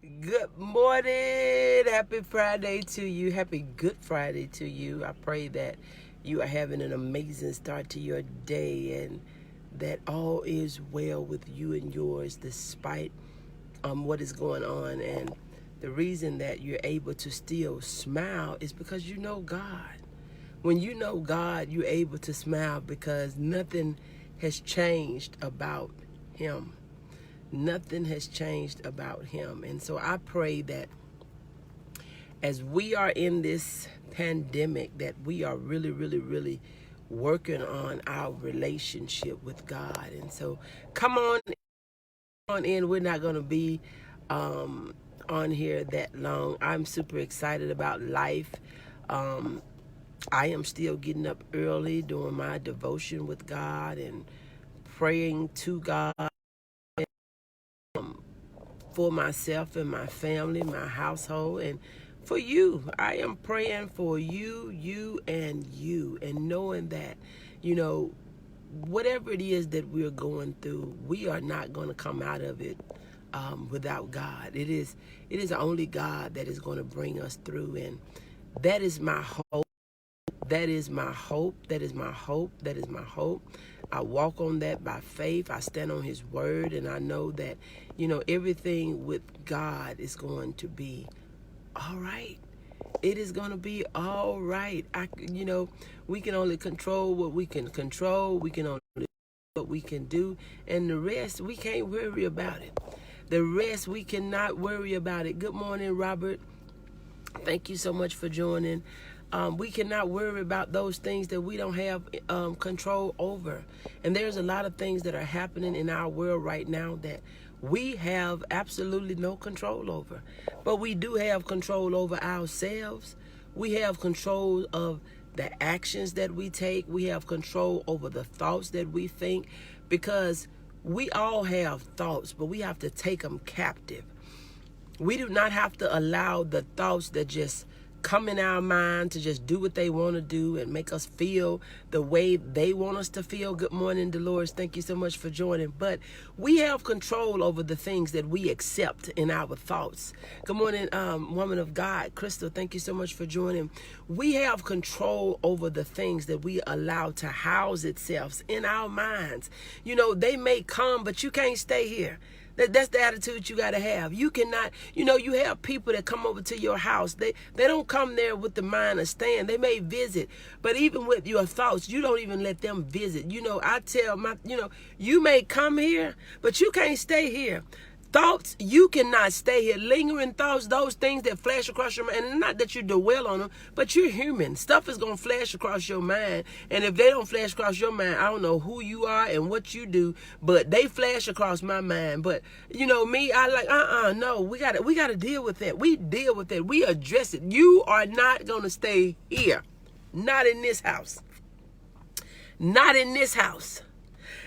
Good morning. Happy Friday to you. Happy Good Friday to you. I pray that you are having an amazing start to your day and that all is well with you and yours despite what is going on. And the reason that you're able to still smile is because you know God. When you know God, you're able to smile because nothing has changed about Him. Nothing has changed about Him. And so I pray that as we are in this pandemic, that we are really working on our relationship with God. And so come on in. We're not going to be on here that long. I'm super excited about life. I am still getting up early, doing my devotion with God and praying to God for myself and my family, my household, and for you. I am praying for you, and knowing that, whatever it is that we're going through, we are not going to come out of it without God. It is only God that is going to bring us through, and that is my hope. That is my hope. That is my hope. That is my hope. I walk on that by faith. I stand on His word, and I know that, everything with God is going to be all right. It is going to be all right. We can only control what we can control. We can only do what we can do, and the rest we can't worry about it. The rest we cannot worry about it. Good morning, Robert. Thank you so much for joining. We cannot worry about those things that we don't have control over. And there's a lot of things that are happening in our world right now that we have absolutely no control over. But we do have control over ourselves. We have control of the actions that we take. We have control over the thoughts that we think, because we all have thoughts, but we have to take them captive. We do not have to allow the thoughts that just come in our mind to just do what they want to do and make us feel the way they want us to feel. Good morning, Dolores. Thank you so much for joining. But we have control over the things that we accept in our thoughts. Good morning, woman of God. Crystal, thank you so much for joining. We have control over the things that we allow to house itself in our minds. They may come, but you can't stay here. That's the attitude you got to have. You cannot, you have people that come over to your house. They don't come there with the mind of staying. They may visit, but even with your thoughts, you don't even let them visit. I tell you may come here, but you can't stay here. Thoughts, you cannot stay here. Lingering thoughts, those things that flash across your mind, and not that you dwell on them, but you're human. Stuff is going to flash across your mind, and if they don't flash across your mind, I don't know who you are and what you do, but they flash across my mind. But, me, I like, no, we got to deal with that. We deal with it. We address it. You are not going to stay here. Not in this house. Not in this house.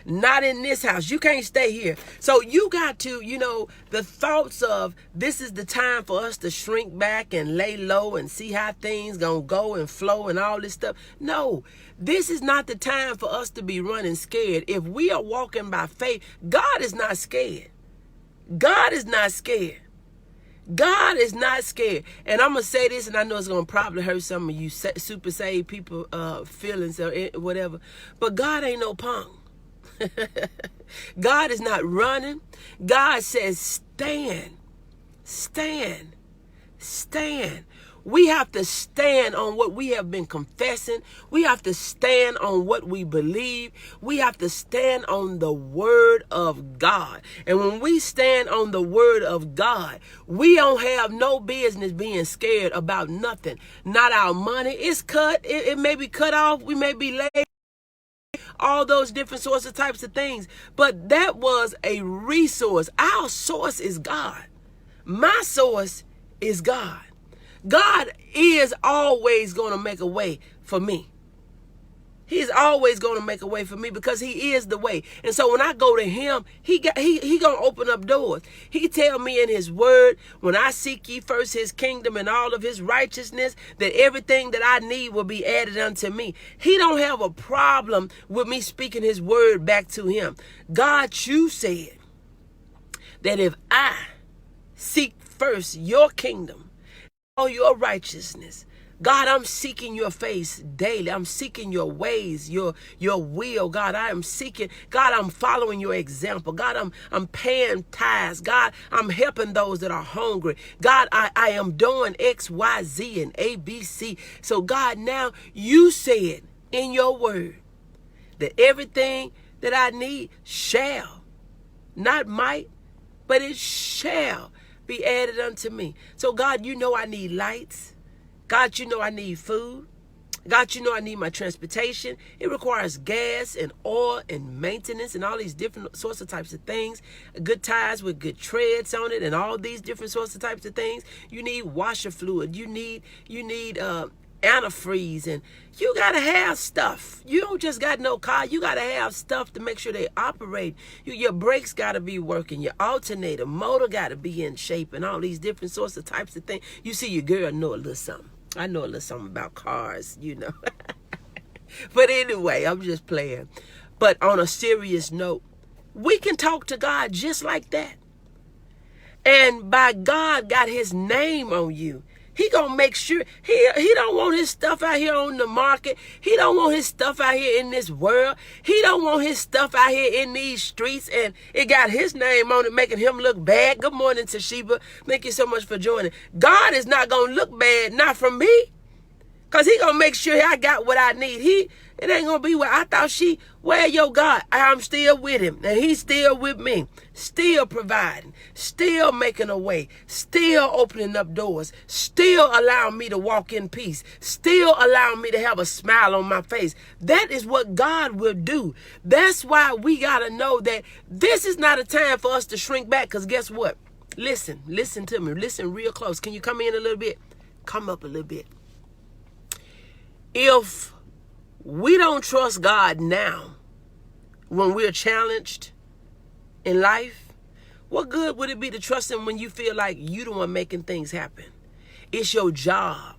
Not in this house. You can't stay here. So you got to, the thoughts of this is the time for us to shrink back and lay low and see how things gonna go and flow and all this stuff. No, this is not the time for us to be running scared. If we are walking by faith, God is not scared. God is not scared. God is not scared. And I'm going to say this, and I know it's going to probably hurt some of you super saved people feelings or whatever, but God ain't no punk. God is not running. God says stand. We have to stand on what we have been confessing. We have to stand on what we believe. We have to stand on the word of God. And when we stand on the word of God, we don't have no business being scared about nothing. Not our money. It's cut. It may be cut off. We may be laid. All those different sorts of types of things. But that was a resource. Our source is God. My source is God. God is always going to make a way for me. He's always going to make a way for me because He is the way. And so when I go to Him, He going to open up doors. He tell me in His word, when I seek ye first His kingdom and all of His righteousness, that everything that I need will be added unto me. He don't have a problem with me speaking His word back to Him. God, you said that if I seek first your kingdom, all your righteousness. God, I'm seeking your face daily. I'm seeking your ways, your will. God, I am seeking. God, I'm following your example. God, I'm paying tithes. God, I'm helping those that are hungry. God, I am doing X, Y, Z, and A, B, C. So God, now you said in your word that everything that I need shall, not might, but it shall be added unto me. So God, you know I need lights. God, you know I need food. God, you know I need my transportation. It requires gas and oil and maintenance and all these different sorts of types of things. Good tires with good treads on it and all these different sorts of types of things. You need washer fluid. You need antifreeze, and you gotta have stuff. You don't just got no car. You gotta have stuff to make sure they operate. Your brakes gotta be working. Your alternator, motor gotta be in shape, and all these different sorts of types of things. You see, your girl know a little something. I know a little something about cars, you know. But anyway, I'm just playing. But on a serious note, we can talk to God just like that. And by God got his name on you, he gonna make sure he don't want his stuff out here on the market. He don't want his stuff out here in this world. He don't want his stuff out here in these streets, and it got his name on it, making him look bad. Good morning, Toshiba. Thank you so much for joining. God is not gonna look bad, not from me, cause he gonna make sure I got what I need. It ain't gonna be where I thought where your God? I'm still with him, and he's still with me, still providing, still making a way, still opening up doors, still allowing me to walk in peace, still allowing me to have a smile on my face. That is what God will do. That's why we gotta know that this is not a time for us to shrink back, because guess what? Listen to me. Listen real close. Can you come in a little bit? Come up a little bit. If we don't trust God now when we're challenged in life, what good would it be to trust him when you feel like you the one making things happen? It's your job.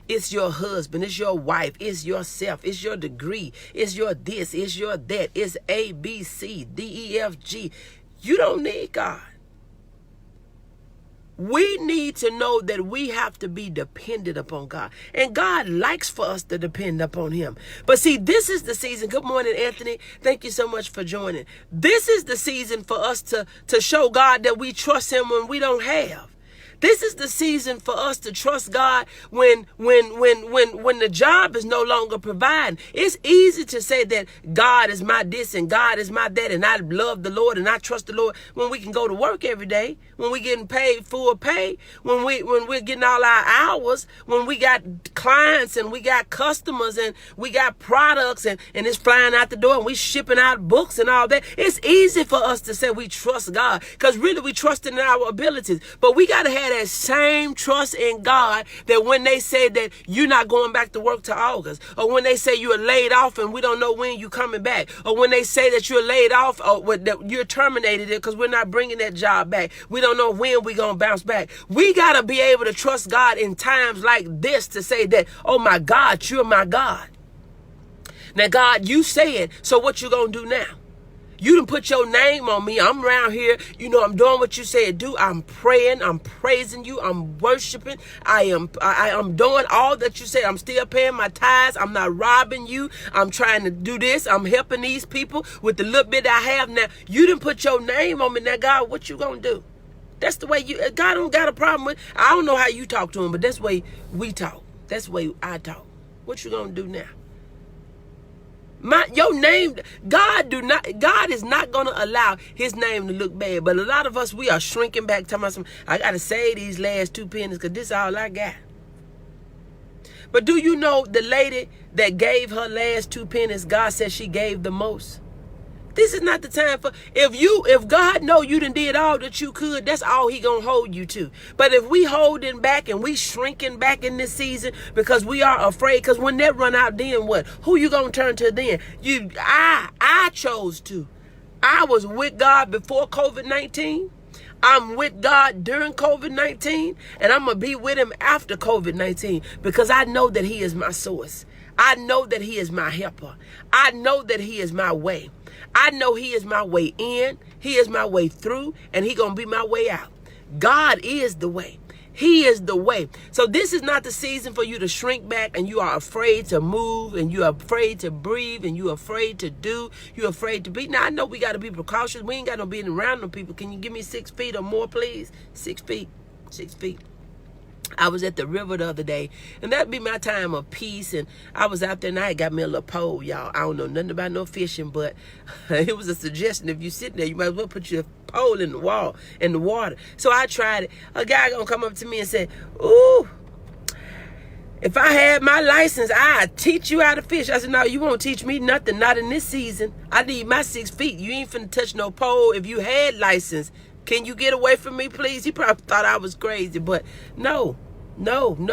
It's your husband. It's your wife. It's yourself. It's your degree. It's your this. It's your that. It's A, B, C, D, E, F, G. You don't need God. We need to know that we have to be dependent upon God. And God likes for us to depend upon him. But see, this is the season. Good morning, Anthony. Thank you so much for joining. This is the season for us to show God that we trust him when we don't have. This is the season for us to trust God when the job is no longer providing. It's easy to say that God is my this and God is my that, and I love the Lord and I trust the Lord when we can go to work every day, when we're getting paid full pay, when we're getting all our hours, when we got clients and we got customers and we got products and it's flying out the door and we shipping out books and all that. It's easy for us to say we trust God, because really we trust in our abilities. But we got to have that same trust in God that when they say that you're not going back to work till August, or when they say you're laid off and we don't know when you're coming back, or when they say that you're laid off or that you're terminated because we're not bringing that job back, we don't know when we're going to bounce back. We got to be able to trust God in times like this to say that, oh my God, you're my God. Now, God, you said, so what you going to do now? You done put your name on me. I'm around here. You know, I'm doing what you said do. I'm praying. I'm praising you. I'm worshiping. I am doing all that you said. I'm still paying my tithes. I'm not robbing you. I'm trying to do this. I'm helping these people with the little bit I have now. You done put your name on me. Now, God, what you gonna do? That's the way God don't got a problem with. I don't know how you talk to him, but that's the way we talk. That's the way I talk. What you gonna do now? Your name, God is not going to allow his name to look bad. But a lot of us, we are shrinking back, telling us, I got to save these last 2 pennies because this is all I got. But do you know the lady that gave her last 2 pennies, God said she gave the most? This is not the time for, if God know you done did all that you could, that's all he gonna hold you to. But if we holding back and we shrinking back in this season because we are afraid, because when that run out, then what? Who you gonna turn to then? I chose to. I was with God before COVID-19. I'm with God during COVID-19, and I'm gonna be with him after COVID-19 because I know that he is my source. I know that he is my helper. I know that he is my way. I know he is my way in, he is my way through, and he gonna be my way out. God is the way. He is the way. So this is not the season for you to shrink back and you are afraid to move and you are afraid to breathe and you are afraid to do. You're afraid to be. Now, I know we got to be precautious. We ain't got no being around them people. Can you give me 6 feet or more, please? 6 feet. 6 feet. I was at the river the other day, and that'd be my time of peace. And I was out there, and I had got me a little pole, y'all. I don't know nothing about no fishing, but it was a suggestion. If you sitting there, you might as well put your pole in the wall, in the water. So I tried it. A guy gonna come up to me and say, "Ooh, if I had my license, I'd teach you how to fish." I said, "No, you won't teach me nothing, not in this season. I need my 6 feet. You ain't finna touch no pole. If you had license, can you get away from me, please?" He probably thought I was crazy, but no. We gonna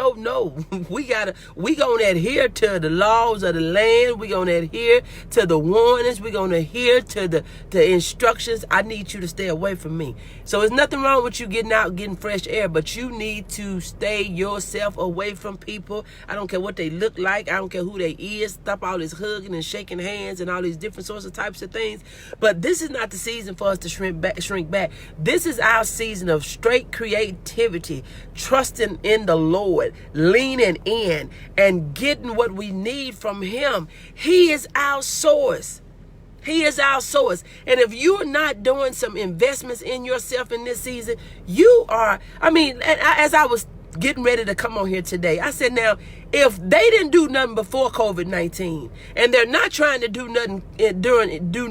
adhere to the laws of the land. We gonna adhere to the warnings. We gonna adhere to the instructions. I need you to stay away from me. So there's nothing wrong with you getting out, getting fresh air, but you need to stay yourself away from people. I don't care what they look like. I don't care who they is. Stop all this hugging and shaking hands and all these different sorts of types of things. But this is not the season for us to shrink back. This is our season of straight creativity, trusting in the Lord, leaning in and getting what we need from him. He is our source. He is our source. And if you're not doing some investments in yourself in this season, you are, as I was getting ready to come on here today, I said, now, if they didn't do nothing before COVID-19 and they're not trying to do nothing do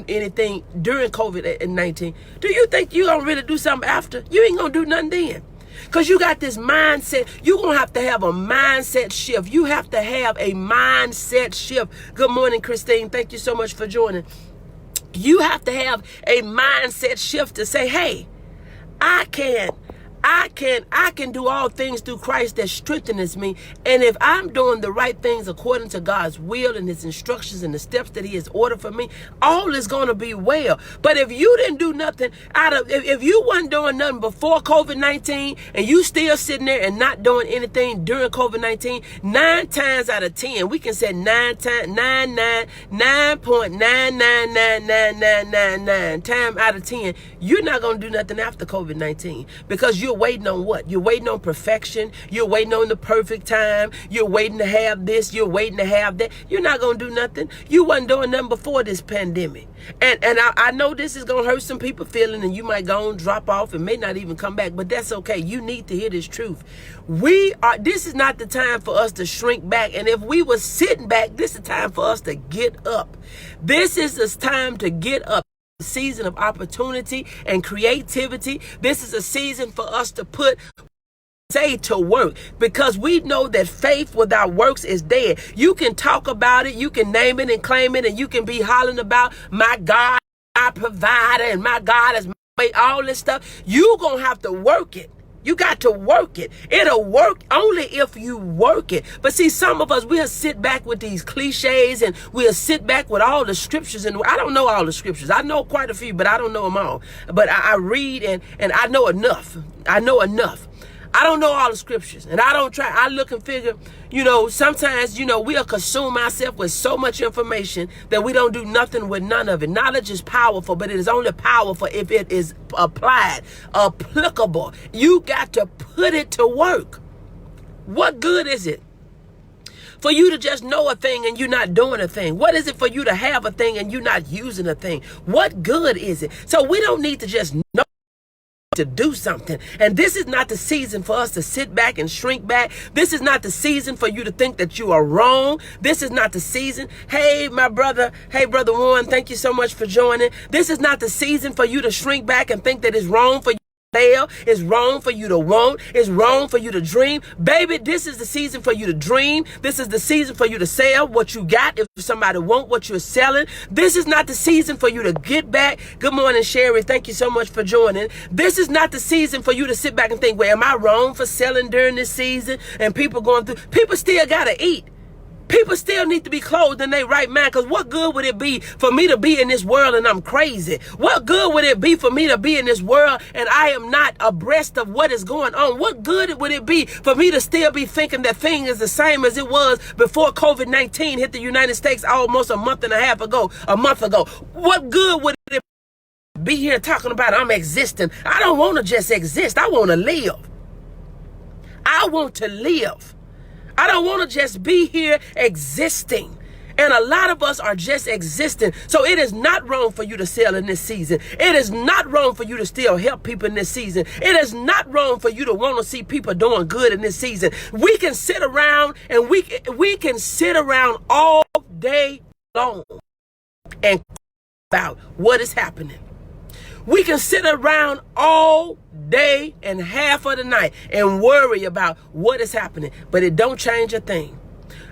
anything during COVID-19, do you think you're going to really do something after? You ain't going to do nothing then. Because you got this mindset. You're going to have a mindset shift. You have to have a mindset shift. Good morning, Christine. Thank you so much for joining. You have to have a mindset shift to say, hey, I can do all things through Christ that strengthens me. And if I'm doing the right things according to God's will and his instructions and the steps that he has ordered for me, all is going to be well. But if you didn't do nothing if you wasn't doing nothing before COVID-19 and you still sitting there and not doing anything during COVID-19, 9 times out of 10, we can say 9.9999999 times out of 10, you're not going to do nothing after COVID-19 because you're waiting on what? You're waiting on perfection. You're waiting on the perfect time. You're waiting to have this. You're waiting to have that. You're not going to do nothing. You wasn't doing nothing before this pandemic. And I know this is going to hurt some people feeling and you might go and drop off and may not even come back, but that's okay. You need to hear this truth. This is not the time for us to shrink back. And if we were sitting back, this is the time for us to get up. This is the time to get up. Season of opportunity and creativity. This is a season for us to put to work because we know that faith without works is dead. You can talk about it, you can name it and claim it, and you can be hollering about my God, my provider, and my God has made all this stuff. You're gonna have to work it. You got to work it. It'll work only if you work it. But see, some of us, we'll sit back with these cliches and we'll sit back with all the scriptures. And I don't know all the scriptures. I know quite a few, but I don't know them all. But I read and I know enough. I know enough. I don't know all the scriptures. And I don't try. I look and figure, sometimes, we'll consume ourselves with so much information that we don't do nothing with none of it. Knowledge is powerful, but it is only powerful if it is applied, applicable. You got to put it to work. What good is it for you to just know a thing and you're not doing a thing? What is it for you to have a thing and you're not using a thing? What good is it? So we don't need to just know to do something. And this is not the season for us to sit back and shrink back. This is not the season for you to think that you are wrong. This is not the season. Hey, my brother. Hey, Brother Warren, thank you so much for joining. This is not the season for you to shrink back and think that it's wrong for you. It's wrong for you to want. It's wrong for you to dream. Baby, this is the season for you to dream. This is the season for you to sell what you got. If somebody wants what you're selling, this is not the season for you to get back. Good morning, Sherry. Thank you so much for joining. This is not the season for you to sit back and think, well, am I wrong for selling during this season? And people still got to eat. People still need to be clothed in their right mind, because what good would it be for me to be in this world and I'm crazy? What good would it be for me to be in this world and I am not abreast of what is going on? What good would it be for me to still be thinking that thing is the same as it was before COVID-19 hit the United States almost a month ago? What good would it be be here talking about I'm existing. I don't want to just exist. I want to live. I want to live. I don't want to just be here existing. And a lot of us are just existing. So it is not wrong for you to sell in this season. It is not wrong for you to still help people in this season. It is not wrong for you to want to see people doing good in this season. We can sit around and we can sit around all day long and about what is happening. We can sit around all day and half of the night and worry about what is happening, but it don't change a thing.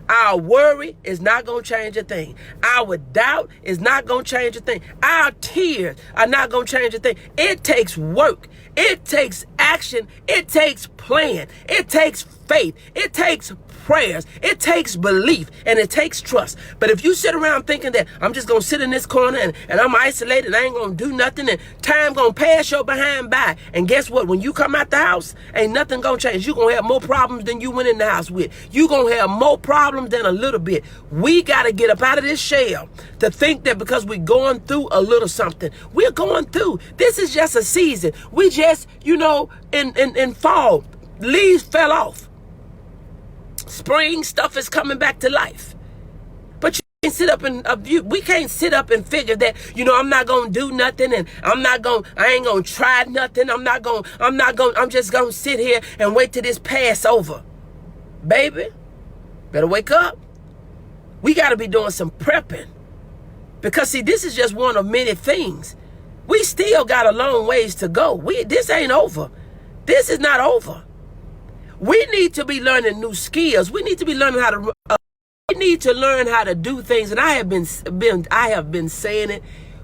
Our worry is not going to change a thing. Our doubt is not going to change a thing. Our tears are not going to change a thing. It takes work. It takes action. It takes plan. It takes faith. It takes prayers. It takes belief, and it takes trust. But if you sit around thinking that I'm just going to sit in this corner and I'm isolated and I ain't going to do nothing and time going to pass your behind by, and guess what? When you come out the house, ain't nothing going to change. You're going to have more problems than you went in the house with. You're going to have more problems than a little bit. We got to get up out of this shell to think that because we're going through a little something, we're going through. This is just a season. We just, in fall, leaves fell off. Spring stuff is coming back to life. But you can't sit up and we can't sit up and figure that, I'm not going to do nothing and I ain't going to try nothing. I'm just going to sit here and wait till this pass over. Baby, better wake up. We got to be doing some prepping. Because see, this is just one of many things. We still got a long ways to go. This ain't over. This is not over. We need to be learning new skills. We need to be learning how to. We need to learn how to do things, and I have been saying it.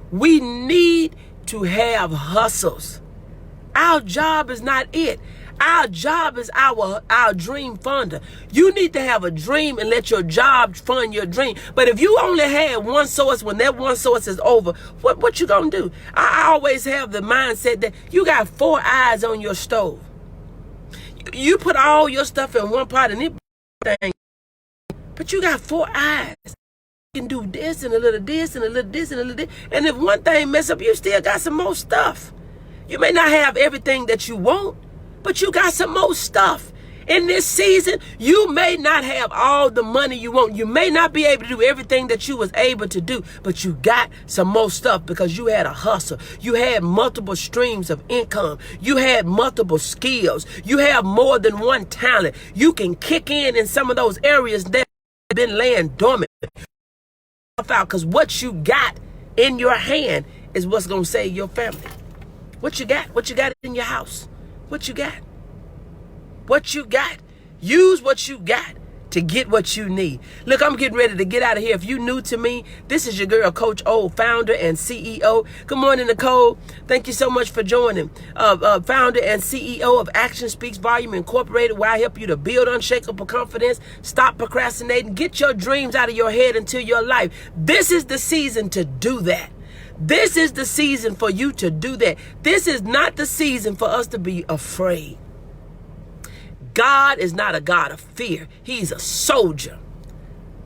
We need to have hustles. Our job is not it. Our job is our dream funder. You need to have a dream and let your job fund your dream. But if you only had one source, when that one source is over, what you gonna do? I always have the mindset that you got 4 eyes on your stove. You put all your stuff in one pot and it thing, but you got 4 eyes. You can do this and a little this and a little this and a little this. And if one thing mess up, you still got some more stuff. You may not have everything that you want, but you got some more stuff. In this season, you may not have all the money you want. You may not be able to do everything that you was able to do, but you got some more stuff because you had a hustle. You had multiple streams of income. You had multiple skills. You have more than one talent. You can kick in some of those areas that have been laying dormant. Because what you got in your hand is what's going to save your family. What you got? What you got in your house? What you got? What you got. Use what you got to get what you need. Look, I'm getting ready to get out of here. If you new to me, this is your girl, Coach O, founder and CEO. Good morning, Nicole. Thank you so much for joining. Founder and CEO of Action Speaks Volume Incorporated, where I help you to build unshakable confidence, stop procrastinating, get your dreams out of your head into your life. This is the season to do that. This is the season for you to do that. This is not the season for us to be afraid. God is not a God of fear. He's a soldier.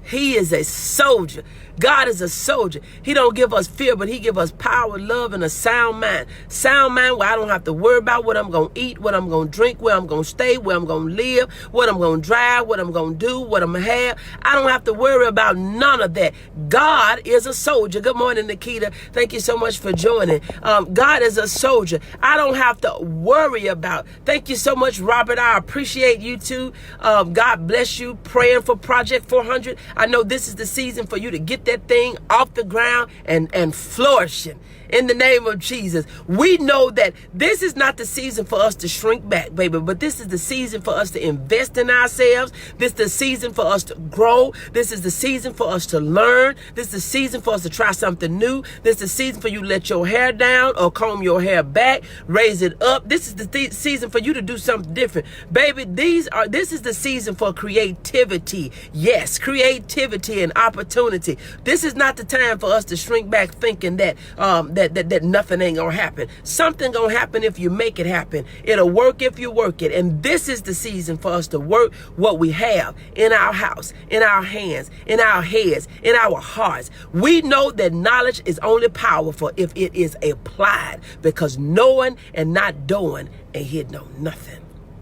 He is a soldier. God is a soldier. He don't give us fear, but he give us power, love, and a sound mind. Sound mind where I don't have to worry about what I'm going to eat, what I'm going to drink, where I'm going to stay, where I'm going to live, what I'm going to drive, what I'm going to do, what I'm going to have. I don't have to worry about none of that. God is a soldier. Good morning, Nikita. Thank you so much for joining. God is a soldier. I don't have to worry about. Thank you so much, Robert. I appreciate you too. God bless you. Praying for Project 400. I know this is the season for you to get that thing off the ground and flourishing in the name of Jesus. We know that this is not the season for us to shrink back, baby, but this is the season for us to invest in ourselves. This is the season for us to grow. This is the season for us to learn. This is the season for us to try something new. This is the season for you to let your hair down or comb your hair back, raise it up. This is the season for you to do something different. Baby, this is the season for creativity. Yes, creativity and opportunity. This is not the time for us to shrink back thinking that that nothing ain't gonna happen. Something gonna happen if you make it happen. It'll work if you work it. And this is the season for us to work what we have in our house, in our hands, in our heads, in our hearts. We know that knowledge is only powerful if it is applied, because knowing and not doing ain't here no nothing.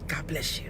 God bless you.